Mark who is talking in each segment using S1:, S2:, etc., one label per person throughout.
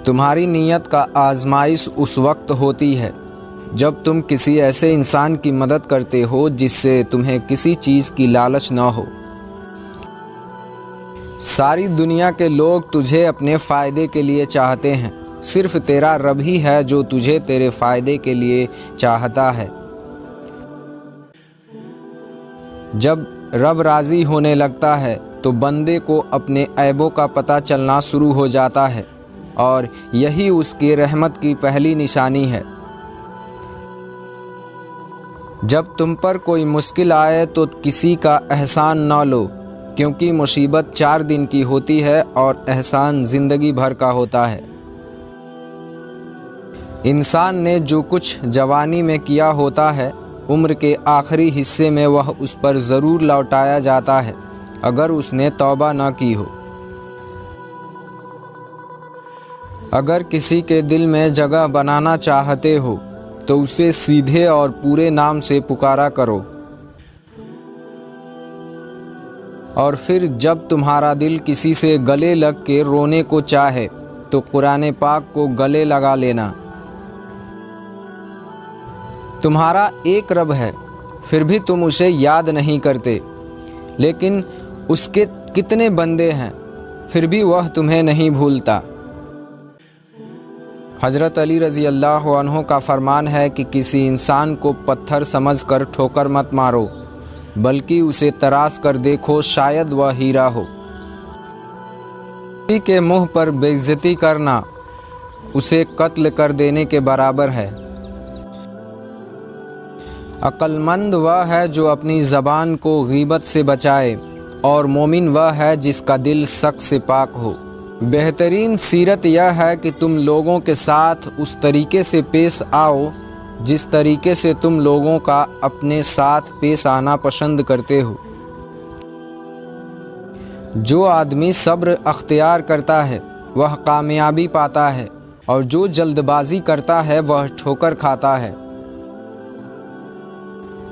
S1: तुम्हारी नीयत का आजमाइश उस वक्त होती है जब तुम किसी ऐसे इंसान की मदद करते हो जिससे तुम्हें किसी चीज़ की लालच न हो। सारी दुनिया के लोग तुझे अपने फ़ायदे के लिए चाहते हैं, सिर्फ तेरा रब ही है जो तुझे तेरे फ़ायदे के लिए चाहता है। जब रब राज़ी होने लगता है तो बंदे को अपने ऐबों का पता चलना शुरू हो जाता है और यही उसकी रहमत की पहली निशानी है। जब तुम पर कोई मुश्किल आए तो किसी का एहसान न लो, क्योंकि मुसीबत 4 दिन की होती है और एहसान ज़िंदगी भर का होता है। इंसान ने जो कुछ जवानी में किया होता है, उम्र के आखिरी हिस्से में वह उस पर ज़रूर लौटाया जाता है अगर उसने तौबा न की हो। अगर किसी के दिल में जगह बनाना चाहते हो तो उसे सीधे और पूरे नाम से पुकारा करो, और फिर जब तुम्हारा दिल किसी से गले लग के रोने को चाहे तो कुरान पाक को गले लगा लेना। तुम्हारा एक रब है, फिर भी तुम उसे याद नहीं करते, लेकिन उसके कितने बंदे हैं, फिर भी वह तुम्हें नहीं भूलता। हज़रत अली रज़ी अल्लाह अन्हु का फरमान है कि किसी इंसान को पत्थर समझकर ठोकर मत मारो, बल्कि उसे तराश कर देखो, शायद वह हीरा हो। किसी के मुंह पर बेइज्जती करना उसे कत्ल कर देने के बराबर है। अक्लमंद वह है जो अपनी ज़बान को गीबत से बचाए, और मोमिन वह है जिसका दिल शक से पाक हो। बेहतरीन सीरत यह है कि तुम लोगों के साथ उस तरीके से पेश आओ जिस तरीके से तुम लोगों का अपने साथ पेश आना पसंद करते हो। जो आदमी सब्र अख्तियार करता है वह कामयाबी पाता है, और जो जल्दबाजी करता है वह ठोकर खाता है।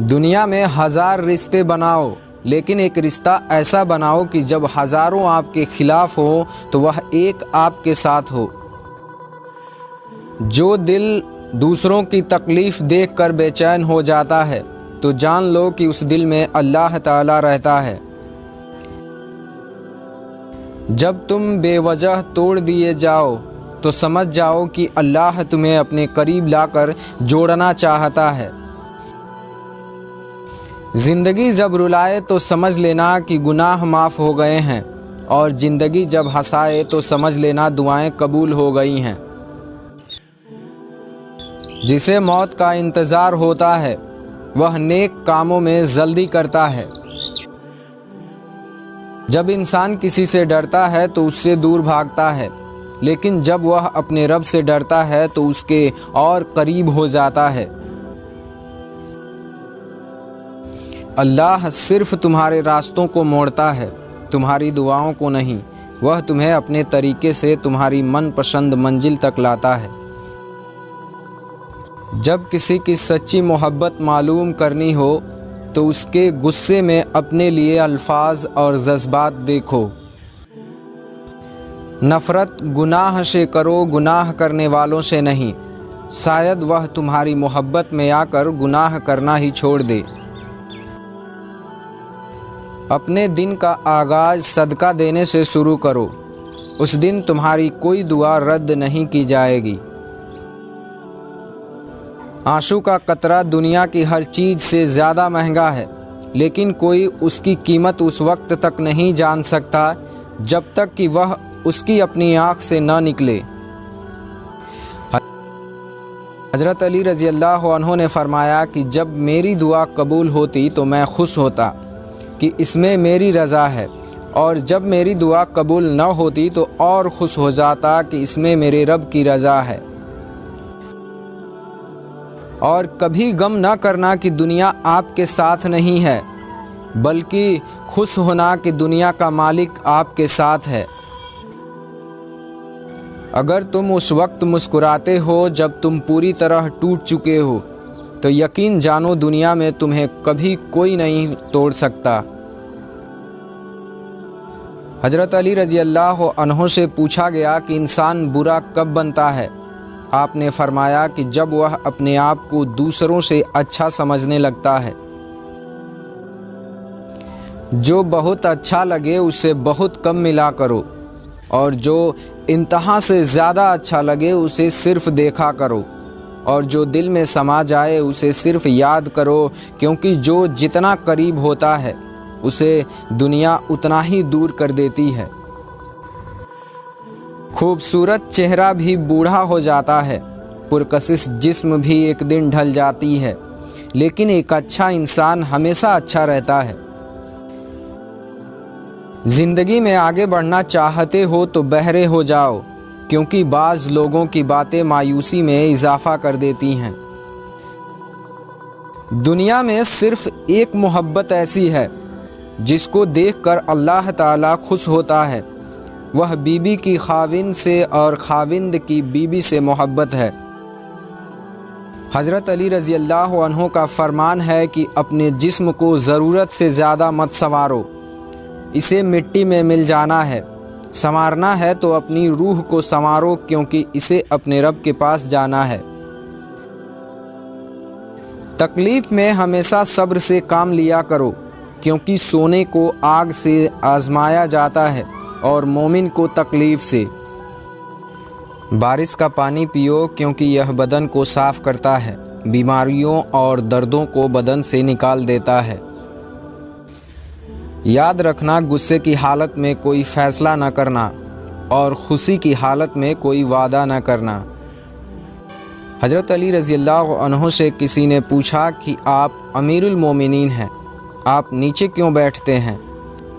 S1: दुनिया में 1000 रिश्ते बनाओ, लेकिन एक रिश्ता ऐसा बनाओ कि जब हज़ारों आपके खिलाफ हो तो वह एक आपके साथ हो। जो दिल दूसरों की तकलीफ़ देखकर बेचैन हो जाता है तो जान लो कि उस दिल में अल्लाह ताला रहता है। जब तुम बेवजह तोड़ दिए जाओ तो समझ जाओ कि अल्लाह तुम्हें अपने करीब लाकर जोड़ना चाहता है। ज़िंदगी जब रुलाए तो समझ लेना कि गुनाह माफ़ हो गए हैं, और ज़िंदगी जब हंसाए तो समझ लेना दुआएं कबूल हो गई हैं। जिसे मौत का इंतज़ार होता है वह नेक कामों में जल्दी करता है। जब इंसान किसी से डरता है तो उससे दूर भागता है, लेकिन जब वह अपने रब से डरता है तो उसके और करीब हो जाता है। अल्लाह सिर्फ तुम्हारे रास्तों को मोड़ता है, तुम्हारी दुआओं को नहीं। वह तुम्हें अपने तरीके से तुम्हारी मनपसंद मंजिल तक लाता है। जब किसी की सच्ची मोहब्बत मालूम करनी हो तो उसके गुस्से में अपने लिए अल्फाज और जज्बात देखो। नफ़रत गुनाह से करो, गुनाह करने वालों से नहीं। शायद वह तुम्हारी मोहब्बत में आकर गुनाह करना ही छोड़ दे। अपने दिन का आगाज़ सदका देने से शुरू करो, उस दिन तुम्हारी कोई दुआ रद्द नहीं की जाएगी। आंसू का कतरा दुनिया की हर चीज़ से ज़्यादा महंगा है, लेकिन कोई उसकी कीमत उस वक्त तक नहीं जान सकता जब तक कि वह उसकी अपनी आँख से न निकले। हज़रत अली रज़ी अल्लाह अन्हु ने फरमाया कि जब मेरी दुआ कबूल होती तो मैं खुश होता कि इसमें मेरी रज़ा है, और जब मेरी दुआ कबूल न होती तो और खुश हो जाता कि इसमें मेरे रब की रज़ा है। और कभी गम न करना कि दुनिया आपके साथ नहीं है, बल्कि खुश होना कि दुनिया का मालिक आपके साथ है। अगर तुम उस वक्त मुस्कुराते हो जब तुम पूरी तरह टूट चुके हो तो यकीन जानो दुनिया में तुम्हें कभी कोई नहीं तोड़ सकता। हज़रत अली रज़ी अल्लाह अन्हो से पूछा गया कि इंसान बुरा कब बनता है। आपने फरमाया कि जब वह अपने आप को दूसरों से अच्छा समझने लगता है। जो बहुत अच्छा लगे उसे बहुत कम मिला करो, और जो इंतहा से ज़्यादा अच्छा लगे उसे सिर्फ़ देखा करो, और जो दिल में समा जाए उसे सिर्फ़ याद करो, क्योंकि जो जितना करीब होता है उसे दुनिया उतना ही दूर कर देती है। खूबसूरत चेहरा भी बूढ़ा हो जाता है, पुरकशिश जिस्म भी एक दिन ढल जाती है, लेकिन एक अच्छा इंसान हमेशा अच्छा रहता है। ज़िंदगी में आगे बढ़ना चाहते हो तो बहरे हो जाओ, क्योंकि बाज़ लोगों की बातें मायूसी में इजाफ़ा कर देती हैं। दुनिया में सिर्फ़ एक मोहब्बत ऐसी है जिसको देखकर अल्लाह ताला खुश होता है, वह बीबी की खाविंद से और खाविंद की बीबी से मोहब्बत है। हज़रत अली रज़ी अल्लाह अन्हो का फरमान है कि अपने जिस्म को ज़रूरत से ज़्यादा मत संवारो, इसे मिट्टी में मिल जाना है। संवारना है तो अपनी रूह को संवारो, क्योंकि इसे अपने रब के पास जाना है। तकलीफ़ में हमेशा सब्र से काम लिया करो, क्योंकि सोने को आग से आजमाया जाता है और मोमिन को तकलीफ़ से। बारिश का पानी पियो, क्योंकि यह बदन को साफ़ करता है, बीमारियों और दर्दों को बदन से निकाल देता है। याद रखना, गुस्से की हालत में कोई फ़ैसला न करना और खुशी की हालत में कोई वादा न करना। हज़रत अली रज़ी अल्लाह अन्हो से किसी ने पूछा कि आप अमीरुल मोमिनीन हैं, आप नीचे क्यों बैठते हैं?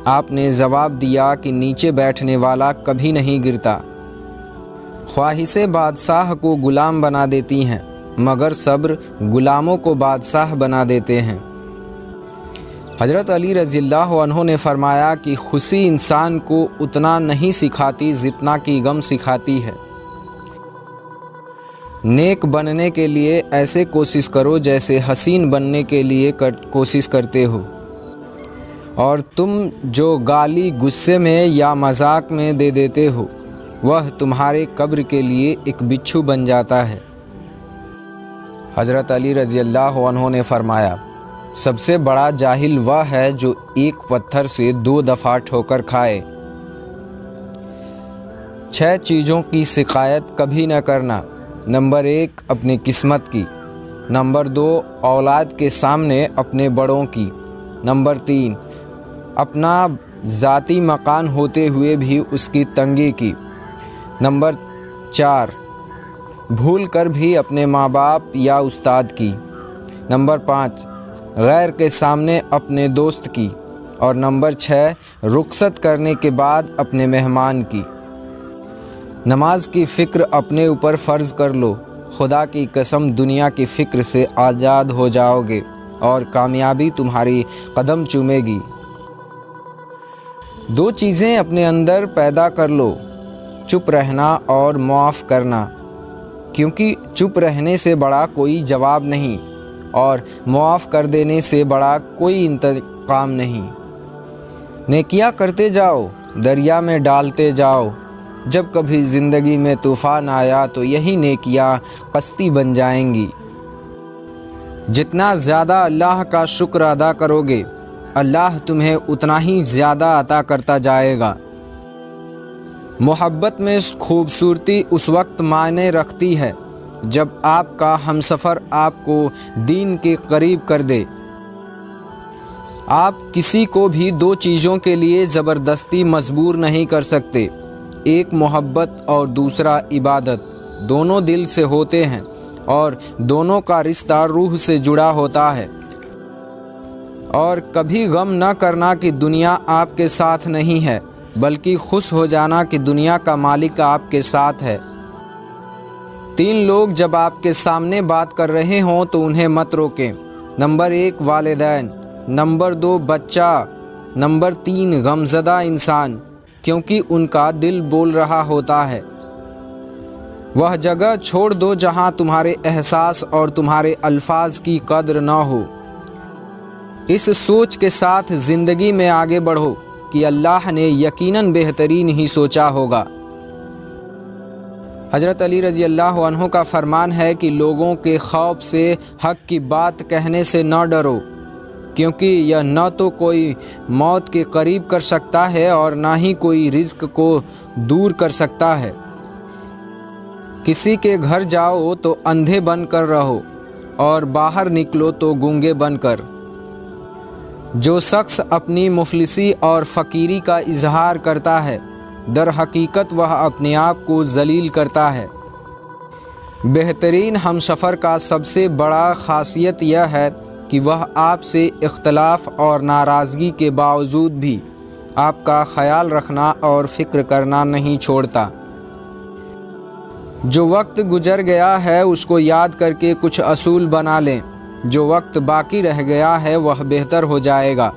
S1: आपने जवाब दिया कि नीचे बैठने वाला कभी नहीं गिरता। ख्वाहिशें बादशाह को ग़ुलाम बना देती हैं, मगर सब्र ग़ुलामों को बादशाह बना देते हैं। हज़रत अली रज़ी अल्लाह अन्हो ने फरमाया कि खुशी इंसान को उतना नहीं सिखाती जितना कि गम सिखाती है। नेक बनने के लिए ऐसे कोशिश करो जैसे हसीन बनने के लिए कोशिश करते हो, और तुम जो गाली गुस्से में या मजाक में दे देते हो वह तुम्हारे कब्र के लिए एक बिच्छू बन जाता है। हज़रत अली रज़ी अल्लाह अन्हो ने फरमाया, सबसे बड़ा जाहिल वह है जो एक पत्थर से 2 दफ़ा ठोकर खाए। 6 चीज़ों की शिकायत कभी न करना। नंबर 1 अपनी किस्मत की, नंबर 2 औलाद के सामने अपने बड़ों की, नंबर 3 अपना ज़ाती मकान होते हुए भी उसकी तंगी की, नंबर 4 भूल कर भी अपने माँ बाप या उस्ताद की, नंबर 5 गैर के सामने अपने दोस्त की, और नंबर 6 रुखसत करने के बाद अपने मेहमान की। नमाज की फ़िक्र अपने ऊपर फ़र्ज़ कर लो, खुदा की कसम दुनिया की फ़िक्र से आज़ाद हो जाओगे और कामयाबी तुम्हारी कदम चूमेगी। 2 चीज़ें अपने अंदर पैदा कर लो, चुप रहना और माफ़ करना, क्योंकि चुप रहने से बड़ा कोई जवाब नहीं और माफ़ कर देने से बड़ा कोई इंतकाम नहीं। नेकियां करते जाओ, दरिया में डालते जाओ। जब कभी ज़िंदगी में तूफ़ान आया तो यही नेकियां कश्ती बन जाएंगी। जितना ज़्यादा अल्लाह का शुक्र अदा करोगे, अल्लाह तुम्हें उतना ही ज़्यादा अता करता जाएगा। मोहब्बत में खूबसूरती उस वक्त मायने रखती है जब आपका हमसफ़र आपको दीन के करीब कर दे। आप किसी को भी 2 चीज़ों के लिए ज़बरदस्ती मजबूर नहीं कर सकते, एक मोहब्बत और दूसरा इबादत। दोनों दिल से होते हैं और दोनों का रिश्ता रूह से जुड़ा होता है। और कभी गम न करना कि दुनिया आपके साथ नहीं है, बल्कि खुश हो जाना कि दुनिया का मालिक आपके साथ है। 3 लोग जब आपके सामने बात कर रहे हों तो उन्हें मत रोकें। नंबर 1 वालिदैन, नंबर 2 बच्चा, नंबर 3 गमज़दा इंसान, क्योंकि उनका दिल बोल रहा होता है। वह जगह छोड़ दो जहां तुम्हारे एहसास और तुम्हारे अल्फाज की कद्र न हो। इस सोच के साथ ज़िंदगी में आगे बढ़ो कि अल्लाह ने यकीनन बेहतरीन ही सोचा होगा। हज़रत अली रज़ी अल्लाह अन्हु का फरमान है कि लोगों के खौफ से हक़ की बात कहने से न डरो, क्योंकि यह न तो कोई मौत के करीब कर सकता है और ना ही कोई रिज़्क को दूर कर सकता है। किसी के घर जाओ तो अंधे बनकर रहो और बाहर निकलो तो गूंगे बनकर। जो शख्स अपनी मुफलिसी और फ़कीरी का इजहार करता है, दर हकीकत वह अपने आप को ज़लील करता है। बेहतरीन हमसफ़र का सबसे बड़ा ख़ासियत यह है कि वह आपसे इख्तलाफ और नाराज़गी के बावजूद भी आपका ख़याल रखना और फ़िक्र करना नहीं छोड़ता। जो वक्त गुज़र गया है उसको याद करके कुछ असूल बना लें, जो वक्त बाकी रह गया है वह बेहतर हो जाएगा।